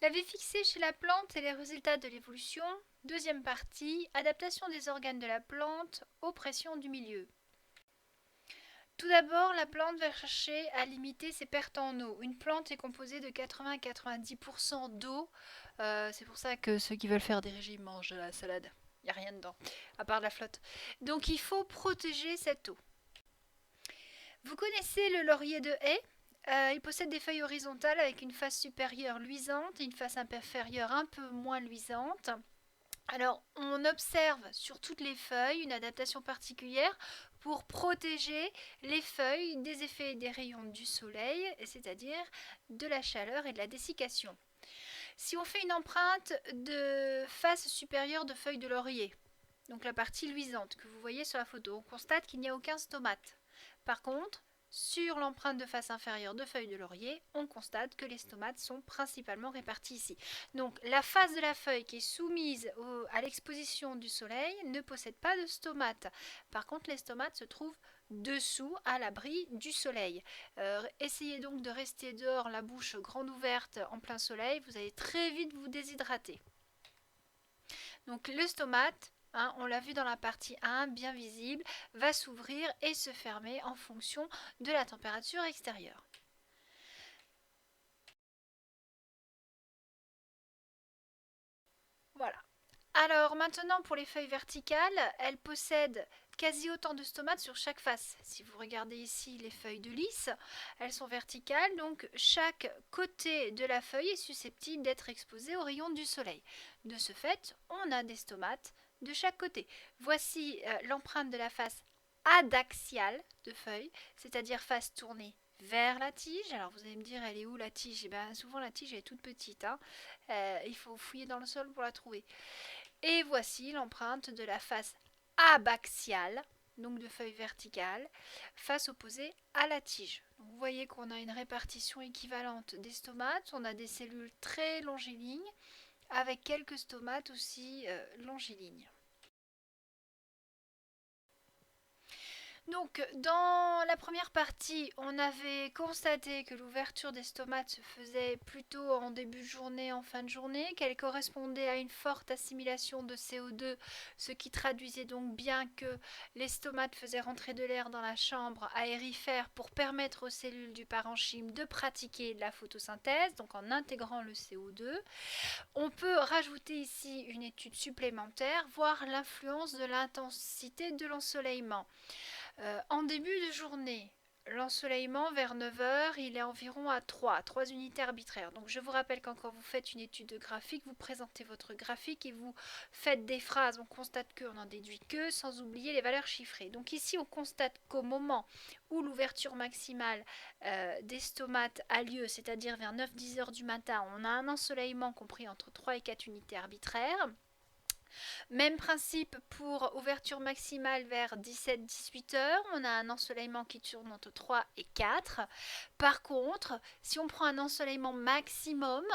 La vie fixée chez la plante et les résultats de l'évolution. Deuxième partie, adaptation des organes de la plante aux pressions du milieu. Tout d'abord, la plante va chercher à limiter ses pertes en eau. Une plante est composée de 80 à 90% d'eau. C'est pour ça que ceux qui veulent faire des régimes mangent de la salade. Il n'y a rien dedans, à part de la flotte. Donc il faut protéger cette eau. Vous connaissez le laurier de haie. Il possède des feuilles horizontales avec une face supérieure luisante et une face inférieure un peu moins luisante. Alors, on observe sur toutes les feuilles une adaptation particulière pour protéger les feuilles des effets des rayons du soleil, c'est-à-dire de la chaleur et de la dessiccation. Si on fait une empreinte de face supérieure de feuilles de laurier, donc la partie luisante que vous voyez sur la photo, on constate qu'il n'y a aucun stomate. Par contre, sur l'empreinte de face inférieure de feuilles de laurier, on constate que les stomates sont principalement répartis ici. Donc la face de la feuille qui est soumise à l'exposition du soleil ne possède pas de stomates. Par contre, les stomates se trouvent dessous, à l'abri du soleil. Essayez donc de rester dehors, la bouche grande ouverte en plein soleil, vous allez très vite vous déshydrater. Donc le stomate, on l'a vu dans la partie 1, bien visible, va s'ouvrir et se fermer en fonction de la température extérieure. Voilà. Alors maintenant pour les feuilles verticales, elles possèdent quasi autant de stomates sur chaque face. Si vous regardez ici les feuilles de lys, elles sont verticales, donc chaque côté de la feuille est susceptible d'être exposé aux rayons du soleil. De ce fait, on a des stomates de chaque côté. Voici l'empreinte de la face adaxiale de feuille, c'est-à-dire face tournée vers la tige. Alors vous allez me dire, elle est où la tige? Eh bien, souvent la tige est toute petite, il faut fouiller dans le sol pour la trouver. Et voici l'empreinte de la face abaxiale, donc de feuille verticale, face opposée à la tige. Donc vous voyez qu'on a une répartition équivalente des stomates, on a des cellules très longilignes, avec quelques stomates aussi longilignes. Donc, dans la première partie, on avait constaté que l'ouverture des stomates se faisait plutôt en début de journée, en fin de journée, qu'elle correspondait à une forte assimilation de CO2, ce qui traduisait donc bien que les stomates faisaient rentrer de l'air dans la chambre aérifère pour permettre aux cellules du parenchyme de pratiquer la photosynthèse, donc en intégrant le CO2. On peut rajouter ici une étude supplémentaire, voir l'influence de l'intensité de l'ensoleillement. En début de journée, l'ensoleillement vers 9 heures, il est environ à 3 unités arbitraires. Donc je vous rappelle quand vous faites une étude de graphique, vous présentez votre graphique et vous faites des phrases, on constate que, on en déduit que, sans oublier les valeurs chiffrées. Donc ici on constate qu'au moment où l'ouverture maximale des stomates a lieu, c'est-à-dire vers 9-10 heures du matin, on a un ensoleillement compris entre 3 et 4 unités arbitraires. Même principe pour ouverture maximale vers 17-18 heures. On a un ensoleillement qui tourne entre 3 et 4. Par contre, si on prend un ensoleillement maximum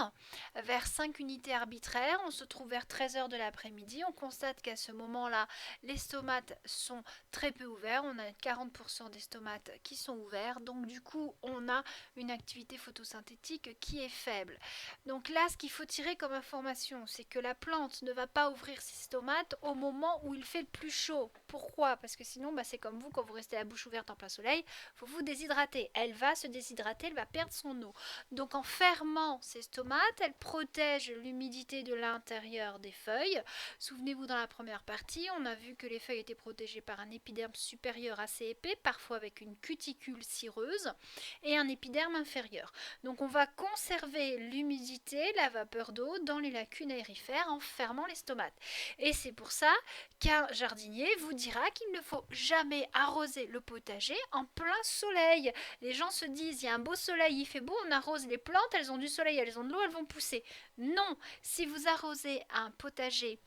vers 5 unités arbitraires, on se trouve vers 13 heures de l'après-midi. On constate qu'à ce moment-là, les stomates sont très peu ouverts. On a 40% des stomates qui sont ouverts. Donc du coup, on a une activité photosynthétique qui est faible. Donc là, ce qu'il faut tirer comme information, c'est que la plante ne va pas ouvrir ses stomates au moment où il fait le plus chaud. Pourquoi? Parce que sinon, c'est comme vous, quand vous restez la bouche ouverte en plein soleil, il faut vous déshydrater. Elle va se déshydrater, elle va perdre son eau. Donc en fermant ses stomates, elle protège l'humidité de l'intérieur des feuilles. Souvenez-vous, dans la première partie, on a vu que les feuilles étaient protégées par un épiderme supérieur assez épais, parfois avec une cuticule cireuse, et un épiderme inférieur. Donc on va conserver l'humidité, la vapeur d'eau dans les lacunes aérifères en fermant les stomates. Et c'est pour ça qu'un jardinier vous dira qu'il ne faut jamais arroser le potager en plein soleil. Les gens se disent, il y a un beau soleil, il fait beau, on arrose les plantes, elles ont du soleil, elles ont de l'eau, elles vont pousser. Non, si vous arrosez un potager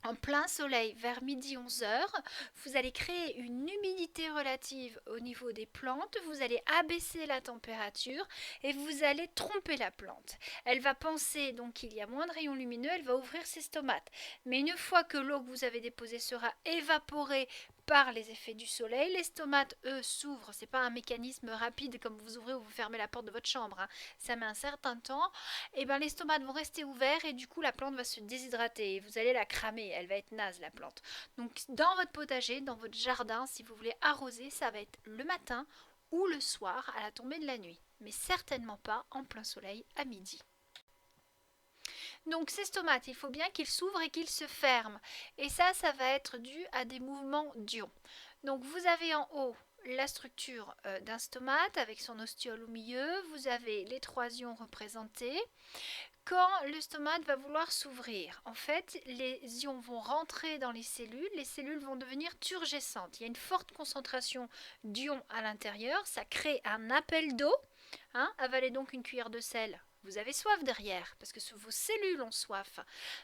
en plein soleil vers midi 11 heures, vous allez créer une humidité relative au niveau des plantes, vous allez abaisser la température et vous allez tromper la plante. Elle va penser donc qu'il y a moins de rayons lumineux, elle va ouvrir ses stomates. Mais une fois que l'eau que vous avez déposée sera évaporée par les effets du soleil. Les stomates, eux, s'ouvrent. C'est pas un mécanisme rapide comme vous ouvrez ou vous fermez la porte de votre chambre, hein. Ça met un certain temps. Et ben les stomates vont rester ouverts et du coup la plante va se déshydrater et vous allez la cramer. Elle va être naze la plante. Donc dans votre potager, dans votre jardin, si vous voulez arroser, ça va être le matin ou le soir à la tombée de la nuit. Mais certainement pas en plein soleil à midi. Donc ces stomates, il faut bien qu'ils s'ouvrent et qu'ils se ferment. Et ça va être dû à des mouvements d'ions. Donc vous avez en haut la structure d'un stomate avec son ostiole au milieu. Vous avez les 3 ions représentés. Quand le stomate va vouloir s'ouvrir, en fait, les ions vont rentrer dans les cellules vont devenir turgescentes. Il y a une forte concentration d'ions à l'intérieur, ça crée un appel d'eau. Avalez donc une cuillère de sel. Vous avez soif derrière, parce que vos cellules ont soif.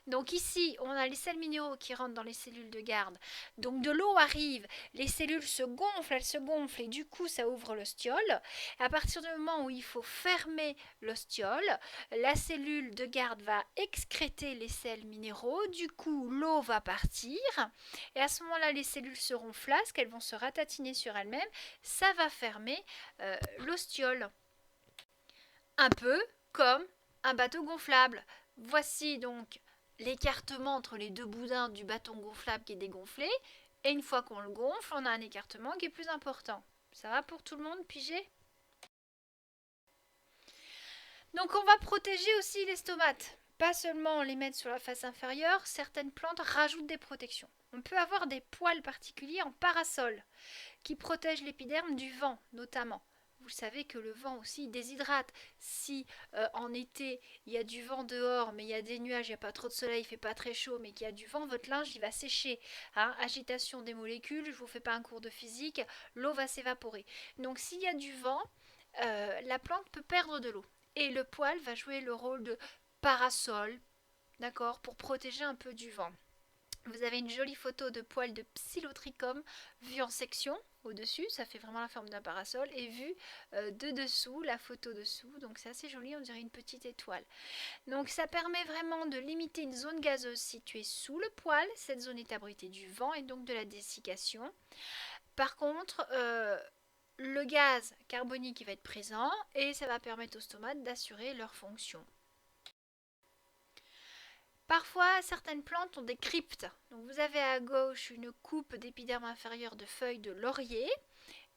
Donc ici, on a les sels minéraux qui rentrent dans les cellules de garde. Donc de l'eau arrive, les cellules se gonflent, et du coup, ça ouvre l'ostiole. À partir du moment où il faut fermer l'ostiole, la cellule de garde va excréter les sels minéraux. Du coup, l'eau va partir. Et à ce moment-là, les cellules seront flasques, elles vont se ratatiner sur elles-mêmes. Ça va fermer l'ostiole. Un peu comme un bateau gonflable. Voici donc l'écartement entre les 2 boudins du bâton gonflable qui est dégonflé. Et une fois qu'on le gonfle, on a un écartement qui est plus important. Ça va pour tout le monde, pigé? Donc on va protéger aussi les stomates. Pas seulement les mettre sur la face inférieure, certaines plantes rajoutent des protections. On peut avoir des poils particuliers en parasol qui protègent l'épiderme du vent notamment. Vous savez que le vent aussi déshydrate. Si en été il y a du vent dehors, mais il y a des nuages, il n'y a pas trop de soleil, il ne fait pas très chaud, mais qu'il y a du vent, votre linge il va sécher. Agitation des molécules, je ne vous fais pas un cours de physique, l'eau va s'évaporer. Donc s'il y a du vent, la plante peut perdre de l'eau. Et le poil va jouer le rôle de parasol, d'accord, pour protéger un peu du vent. Vous avez une jolie photo de poil de Psilotrichum vu en section au-dessus, ça fait vraiment la forme d'un parasol, et vu de dessous, la photo dessous, donc c'est assez joli, on dirait une petite étoile. Donc ça permet vraiment de limiter une zone gazeuse située sous le poil, cette zone est abritée du vent et donc de la dessiccation. Par contre, le gaz carbonique va être présent et ça va permettre aux stomates d'assurer leur fonction. Parfois, certaines plantes ont des cryptes. Donc, vous avez à gauche une coupe d'épiderme inférieur de feuilles de laurier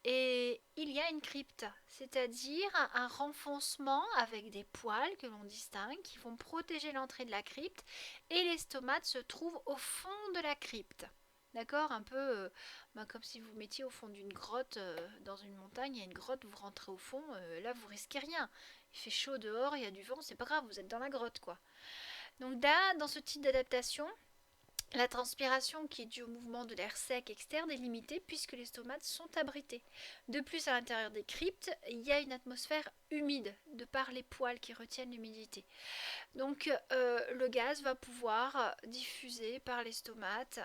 et il y a une crypte, c'est-à-dire un renfoncement avec des poils que l'on distingue qui vont protéger l'entrée de la crypte et les stomates se trouvent au fond de la crypte. D'accord, un peu comme si vous mettiez au fond d'une grotte dans une montagne, il y a une grotte, vous rentrez au fond, là vous risquez rien. Il fait chaud dehors, il y a du vent, c'est pas grave, vous êtes dans la grotte quoi. Donc là, dans ce type d'adaptation, la transpiration qui est due au mouvement de l'air sec externe est limitée puisque les stomates sont abrités. De plus, à l'intérieur des cryptes, il y a une atmosphère humide de par les poils qui retiennent l'humidité. Donc le gaz va pouvoir diffuser par les stomates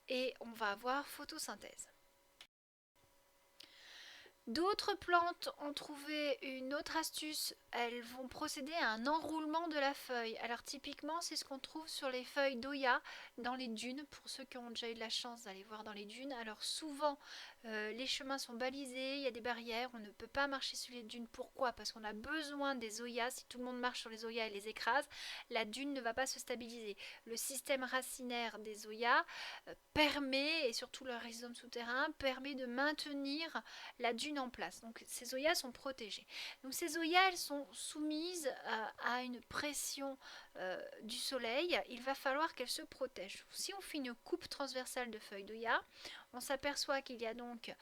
et on va avoir photosynthèse. D'autres plantes ont trouvé une autre astuce, elles vont procéder à un enroulement de la feuille. Alors typiquement c'est ce qu'on trouve sur les feuilles d'Oya dans les dunes, pour ceux qui ont déjà eu la chance d'aller voir dans les dunes. Alors souvent les chemins sont balisés, il y a des barrières, on ne peut pas marcher sur les dunes. Pourquoi? Parce qu'on a besoin des Oyas, si tout le monde marche sur les Oyas et les écrase, la dune ne va pas se stabiliser. Le système racinaire des Oyas permet, et surtout leur rhizome souterrain, permet de maintenir la dune en place. Donc ces Oyas sont protégées. Donc ces Oyas, elles sont soumises à une pression du soleil. Il va falloir qu'elles se protègent. Si on fait une coupe transversale de feuilles d'Oya, on s'aperçoit qu'il y a donc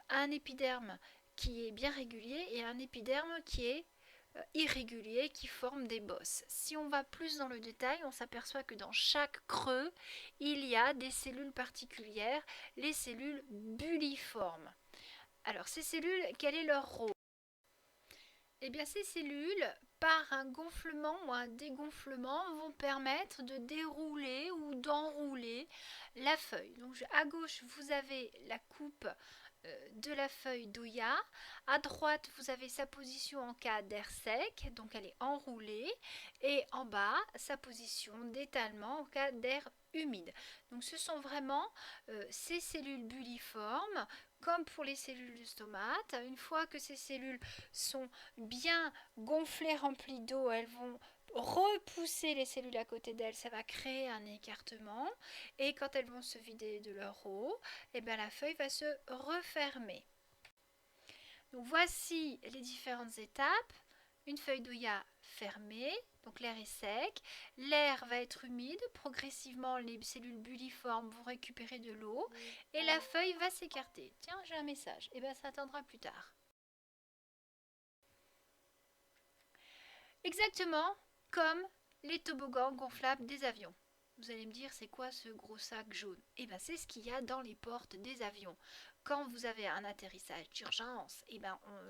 un épiderme qui est bien régulier et un épiderme qui est irrégulier, qui forme des bosses. Si on va plus dans le détail, on s'aperçoit que dans chaque creux, il y a des cellules particulières, les cellules bulliformes. Alors ces cellules, quel est leur rôle? Eh bien ces cellules, par un gonflement ou un dégonflement, vont permettre de dérouler ou d'enrouler la feuille. Donc à gauche, vous avez la coupe de la feuille d'Oya. À droite, vous avez sa position en cas d'air sec, donc elle est enroulée, et en bas, sa position d'étalement en cas d'air humide. Donc ce sont vraiment ces cellules bulliformes, comme pour les cellules de stomate. Une fois que ces cellules sont bien gonflées, remplies d'eau, elles vont repousser les cellules à côté d'elles, ça va créer un écartement, et quand elles vont se vider de leur eau, et bien la feuille va se refermer. Donc voici les différentes étapes. Une feuille d'Oya fermée, donc l'air est sec, l'air va être humide, progressivement les cellules bulliformes vont récupérer de l'eau et la feuille va s'écarter. Tiens, j'ai un message, et bien ça attendra plus tard. Exactement comme les toboggans gonflables des avions. Vous allez me dire, c'est quoi ce gros sac jaune? Eh bien, c'est ce qu'il y a dans les portes des avions. Quand vous avez un atterrissage d'urgence,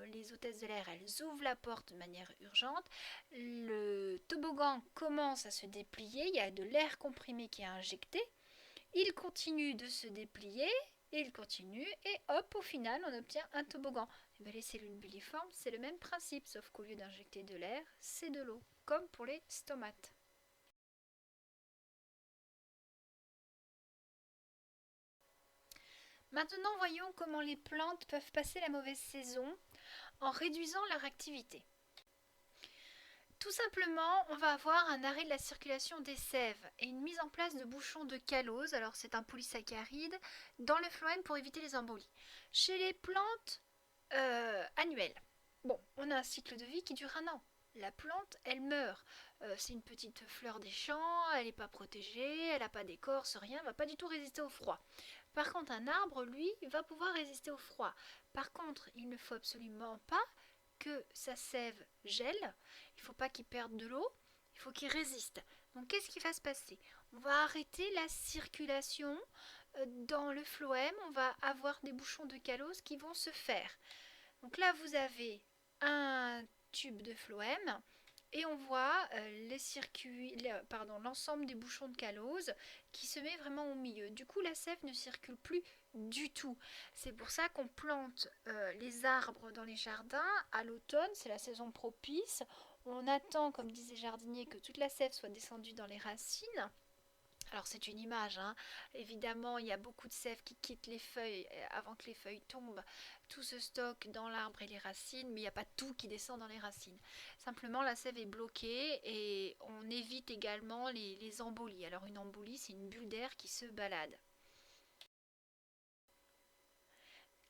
les hôtesses de l'air, elles ouvrent la porte de manière urgente. Le toboggan commence à se déplier, il y a de l'air comprimé qui est injecté. Il continue de se déplier, et il continue, et hop, au final, on obtient un toboggan. Et bien, les cellules bulliformes, c'est le même principe, sauf qu'au lieu d'injecter de l'air, c'est de l'eau, comme pour les stomates. Maintenant, voyons comment les plantes peuvent passer la mauvaise saison en réduisant leur activité. Tout simplement, on va avoir un arrêt de la circulation des sèves et une mise en place de bouchons de calose, alors c'est un polysaccharide, dans le phloème pour éviter les embolies. Chez les plantes annuelles, bon, on a un cycle de vie qui dure un an. La plante, elle meurt. C'est une petite fleur des champs, elle n'est pas protégée, elle n'a pas d'écorce, rien, elle ne va pas du tout résister au froid. Par contre, un arbre, lui, va pouvoir résister au froid. Par contre, il ne faut absolument pas que sa sève gèle, il ne faut pas qu'il perde de l'eau, il faut qu'il résiste. Donc qu'est-ce qui va se passer? On va arrêter la circulation dans le phloème, on va avoir des bouchons de calose qui vont se faire. Donc là, vous avez un tube de phloème et on voit l'ensemble des bouchons de calose qui se met vraiment au milieu. Du coup, la sève ne circule plus du tout. C'est pour ça qu'on plante les arbres dans les jardins à l'automne, c'est la saison propice. On attend, comme disent les jardiniers, que toute la sève soit descendue dans les racines. Alors c'est une image, hein. Évidemment il y a beaucoup de sève qui quitte les feuilles avant que les feuilles tombent. Tout se stocke dans l'arbre et les racines, mais il n'y a pas tout qui descend dans les racines. Simplement la sève est bloquée et on évite également les embolies. Alors une embolie, c'est une bulle d'air qui se balade.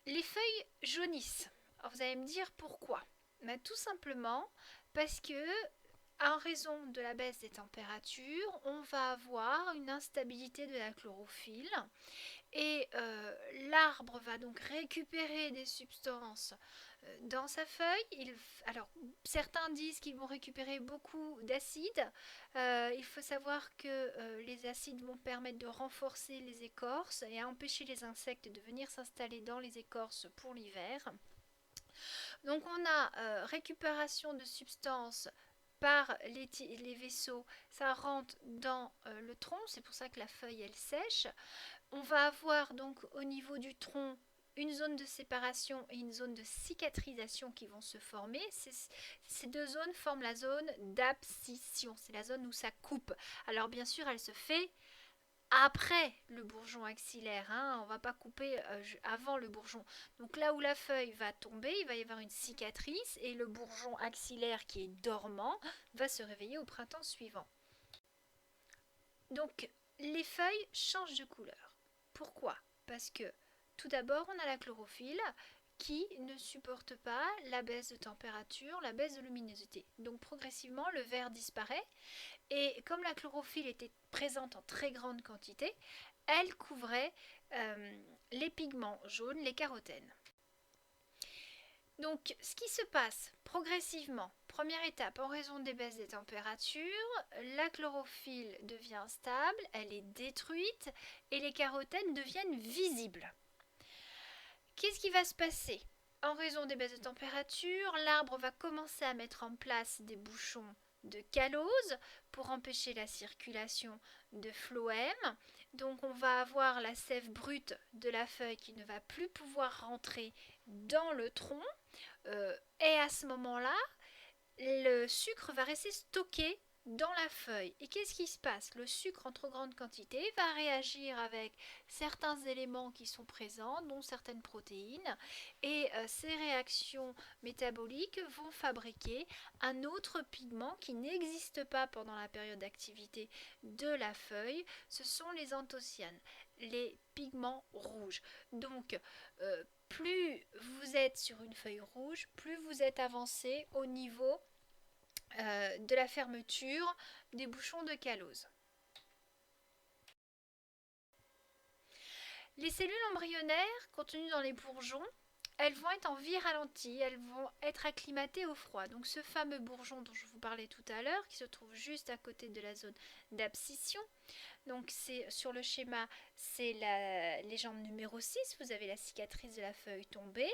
Les feuilles jaunissent. Alors vous allez me dire pourquoi? Tout simplement parce que en raison de la baisse des températures, on va avoir une instabilité de la chlorophylle et l'arbre va donc récupérer des substances dans sa feuille. Alors, certains disent qu'ils vont récupérer beaucoup d'acides. Il faut savoir que les acides vont permettre de renforcer les écorces et à empêcher les insectes de venir s'installer dans les écorces pour l'hiver. Donc on a récupération de substances par les vaisseaux, ça rentre dans le tronc, c'est pour ça que la feuille elle sèche. On va avoir donc au niveau du tronc une zone de séparation et une zone de cicatrisation qui vont se former. Ces deux zones forment la zone d'abscission, c'est la zone où ça coupe. Alors bien sûr elle se fait après le bourgeon axillaire, hein, on ne va pas couper avant le bourgeon. Donc là où la feuille va tomber, il va y avoir une cicatrice et le bourgeon axillaire qui est dormant va se réveiller au printemps suivant. Donc les feuilles changent de couleur. Pourquoi? Parce que tout d'abord on a la chlorophylle qui ne supporte pas la baisse de température, la baisse de luminosité. Donc progressivement le vert disparaît et comme la chlorophylle était présente en très grande quantité, elle couvrait les pigments jaunes, les carotènes. Donc ce qui se passe progressivement, première étape, en raison des baisses des températures, la chlorophylle devient stable, elle est détruite et les carotènes deviennent visibles. Qu'est-ce qui va se passer? En raison des baisses de température, l'arbre va commencer à mettre en place des bouchons de callose pour empêcher la circulation de phloème. Donc on va avoir la sève brute de la feuille qui ne va plus pouvoir rentrer dans le tronc. Et à ce moment-là, le sucre va rester stocké dans la feuille. Et qu'est-ce qui se passe? Le sucre en trop grande quantité va réagir avec certains éléments qui sont présents, dont certaines protéines, et ces réactions métaboliques vont fabriquer un autre pigment qui n'existe pas pendant la période d'activité de la feuille. Ce sont les anthocyanes, les pigments rouges. Donc, plus vous êtes sur une feuille rouge, plus vous êtes avancé au niveau de la fermeture des bouchons de callose. Les cellules embryonnaires contenues dans les bourgeons, elles vont être en vie ralentie, elles vont être acclimatées au froid. Donc ce fameux bourgeon dont je vous parlais tout à l'heure, qui se trouve juste à côté de la zone d'abscission, donc c'est sur le schéma, c'est la légende numéro 6, vous avez la cicatrice de la feuille tombée,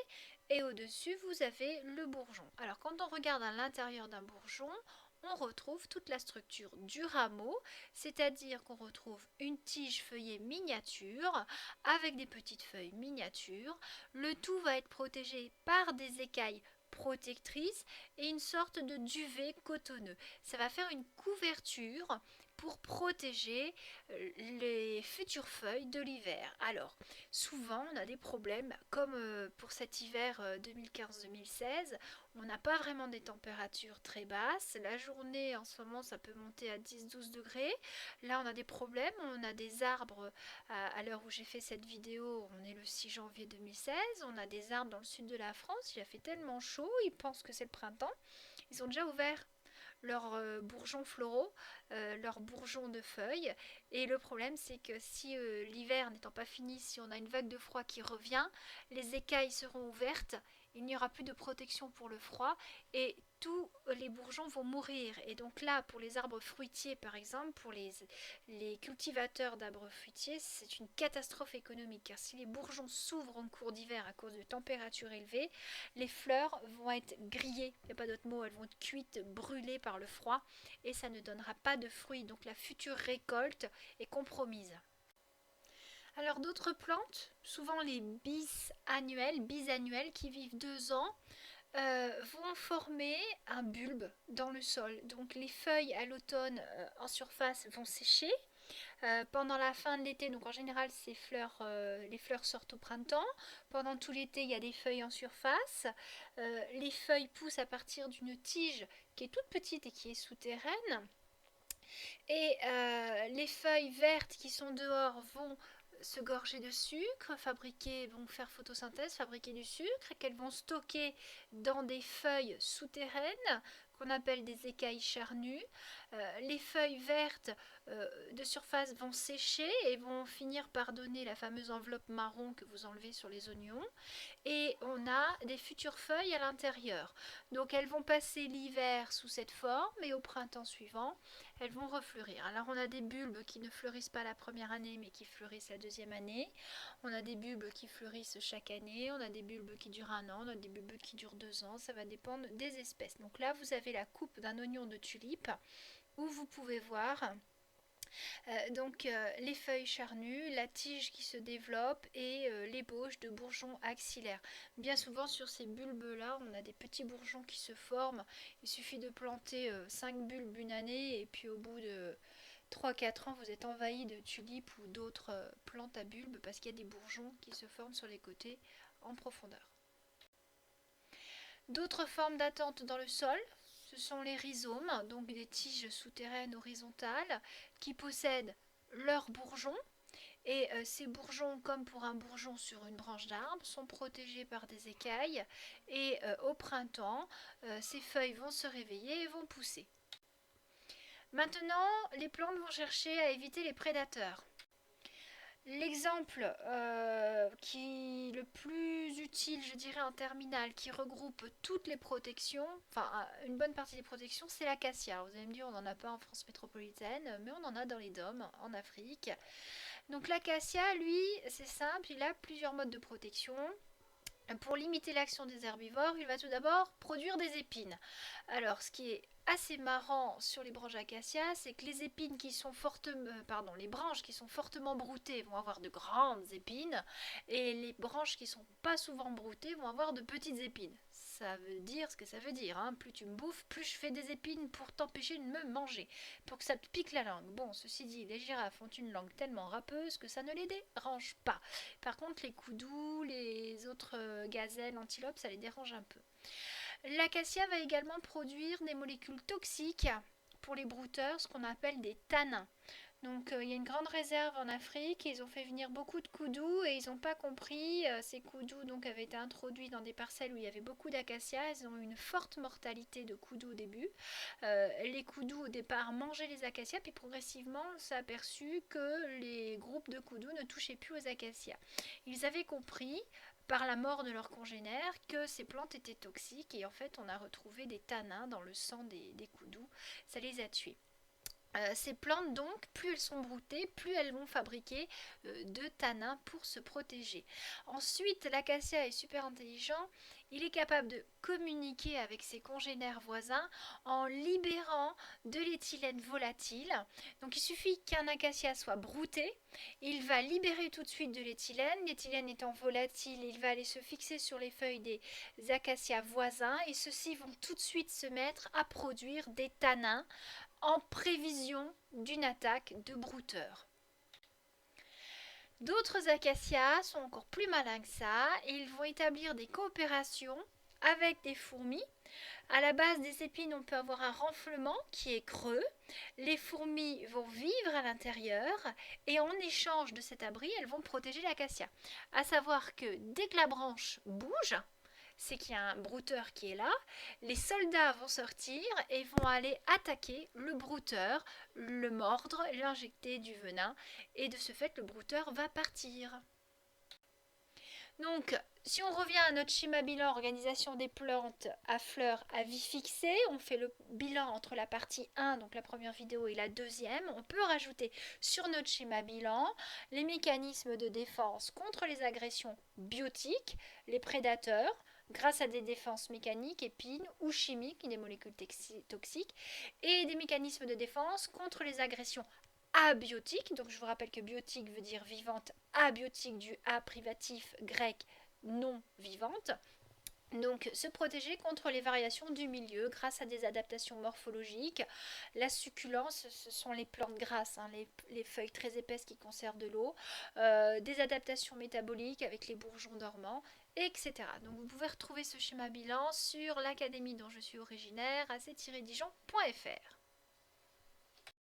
et au-dessus vous avez le bourgeon. Alors quand on regarde à l'intérieur d'un bourgeon, on retrouve toute la structure du rameau, c'est-à-dire qu'on retrouve une tige feuillée miniature avec des petites feuilles miniatures. Le tout va être protégé par des écailles protectrices et une sorte de duvet cotonneux. Ça va faire une couverture pour protéger les futures feuilles de l'hiver. Alors, souvent, on a des problèmes, comme pour cet hiver 2015-2016, on n'a pas vraiment des températures très basses. La journée, en ce moment, ça peut monter à 10-12 degrés. Là, on a des problèmes. On a des arbres, à l'heure où j'ai fait cette vidéo, on est le 6 janvier 2016. On a des arbres dans le sud de la France. Il a fait tellement chaud, ils pensent que c'est le printemps. Ils ont déjà ouvert leurs bourgeons floraux, leurs bourgeons de feuilles. Et le problème, c'est que si l'hiver n'étant pas fini, si on a une vague de froid qui revient, les écailles seront ouvertes, il n'y aura plus de protection pour le froid et tous les bourgeons vont mourir. Et donc là, pour les arbres fruitiers, par exemple, pour les cultivateurs d'arbres fruitiers, c'est une catastrophe économique. Car si les bourgeons s'ouvrent en cours d'hiver à cause de températures élevées, les fleurs vont être grillées, il n'y a pas d'autre mot, elles vont être cuites, brûlées par le froid et ça ne donnera pas de fruits. Donc la future récolte est compromise. Alors d'autres plantes, souvent les bisannuelles qui vivent 2 ans, vont former un bulbe dans le sol. Donc les feuilles à l'automne en surface vont sécher. Pendant la fin de l'été, donc en général les fleurs sortent au printemps. Pendant tout l'été, il y a des feuilles en surface. Les feuilles poussent à partir d'une tige qui est toute petite et qui est souterraine. Et les feuilles vertes qui sont dehors vont se gorger de sucre, vont faire photosynthèse, fabriquer du sucre, et qu'elles vont stocker dans des feuilles souterraines qu'on appelle des écailles charnues. Les feuilles vertes de surface vont sécher et vont finir par donner la fameuse enveloppe marron que vous enlevez sur les oignons. Et on a des futures feuilles à l'intérieur. Donc elles vont passer l'hiver sous cette forme et au printemps suivant, elles vont refleurir. Alors on a des bulbes qui ne fleurissent pas la première année mais qui fleurissent la deuxième année. On a des bulbes qui fleurissent chaque année. On a des bulbes qui durent 1 an. On a des bulbes qui durent 2 ans. Ça va dépendre des espèces. Donc là vous avez la coupe d'un oignon de tulipe où vous pouvez voir les feuilles charnues, la tige qui se développe et l'ébauche de bourgeons axillaires. Bien souvent sur ces bulbes-là, on a des petits bourgeons qui se forment. Il suffit de planter 5 bulbes une année et puis au bout de 3-4 ans, vous êtes envahi de tulipes ou d'autres plantes à bulbes parce qu'il y a des bourgeons qui se forment sur les côtés en profondeur. D'autres formes d'attente dans le sol, ce sont les rhizomes, donc des tiges souterraines horizontales qui possèdent leurs bourgeons. Et ces bourgeons, comme pour un bourgeon sur une branche d'arbre, sont protégés par des écailles. Et au printemps, ces feuilles vont se réveiller et vont pousser. Maintenant, les plantes vont chercher à éviter les prédateurs. L'exemple qui le plus utile, je dirais, en terminale, qui regroupe toutes les protections, enfin une bonne partie des protections, c'est l'acacia. Vous allez me dire, on n'en a pas en France métropolitaine, mais on en a dans les DOM, en Afrique. Donc l'acacia, lui, c'est simple, il a plusieurs modes de protection. Pour limiter l'action des herbivores, il va tout d'abord produire des épines. Alors, ce qui est assez marrant sur les branches acacia, c'est que les épines qui sont les branches qui sont fortement broutées vont avoir de grandes épines et les branches qui sont pas souvent broutées vont avoir de petites épines. Ça veut dire ce que ça veut dire, hein. Plus tu me bouffes, plus je fais des épines pour t'empêcher de me manger, pour que ça te pique la langue. Bon, ceci dit, les girafes ont une langue tellement râpeuse que ça ne les dérange pas. Par contre, les koudous, les autres gazelles, antilopes, ça les dérange un peu. L'acacia va également produire des molécules toxiques pour les brouteurs, ce qu'on appelle des tanins. Donc il y a une grande réserve en Afrique, ils ont fait venir beaucoup de koudous et ils n'ont pas compris. Ces koudous donc avaient été introduits dans des parcelles où il y avait beaucoup d'acacias. Ils ont eu une forte mortalité de koudous au début. Les koudous au départ mangeaient les acacias, puis progressivement on s'est aperçu que les groupes de koudous ne touchaient plus aux acacias. Ils avaient compris par la mort de leurs congénères que ces plantes étaient toxiques et en fait on a retrouvé des tanins dans le sang des koudous. Ça les a tués. Ces plantes donc, plus elles sont broutées, plus elles vont fabriquer de tanins pour se protéger. Ensuite, l'acacia est super intelligent, il est capable de communiquer avec ses congénères voisins en libérant de l'éthylène volatile. Donc il suffit qu'un acacia soit brouté, il va libérer tout de suite de l'éthylène. L'éthylène étant volatile, il va aller se fixer sur les feuilles des acacias voisins et ceux-ci vont tout de suite se mettre à produire des tanins en prévision d'une attaque de brouteurs. D'autres acacias sont encore plus malins que ça et ils vont établir des coopérations avec des fourmis. À la base des épines, on peut avoir un renflement qui est creux. Les fourmis vont vivre à l'intérieur et en échange de cet abri, elles vont protéger l'acacia. À savoir que dès que la branche bouge, c'est qu'il y a un brouteur qui est là, les soldats vont sortir et vont aller attaquer le brouteur, le mordre, l'injecter du venin, et de ce fait le brouteur va partir. Donc, si on revient à notre schéma bilan organisation des plantes à fleurs à vie fixée, on fait le bilan entre la partie 1, donc la première vidéo, et la deuxième. On peut rajouter sur notre schéma bilan les mécanismes de défense contre les agressions biotiques, les prédateurs, grâce à des défenses mécaniques, épines ou chimiques, des molécules toxiques, et des mécanismes de défense contre les agressions abiotiques. Donc je vous rappelle que biotique veut dire vivante, abiotique du A privatif grec non vivante. Donc se protéger contre les variations du milieu grâce à des adaptations morphologiques. La succulence, ce sont les plantes grasses, hein, les feuilles très épaisses qui conservent de l'eau. Des adaptations métaboliques avec les bourgeons dormants, etc. Donc vous pouvez retrouver ce schéma bilan sur l'académie dont je suis originaire, ac-dijon.fr.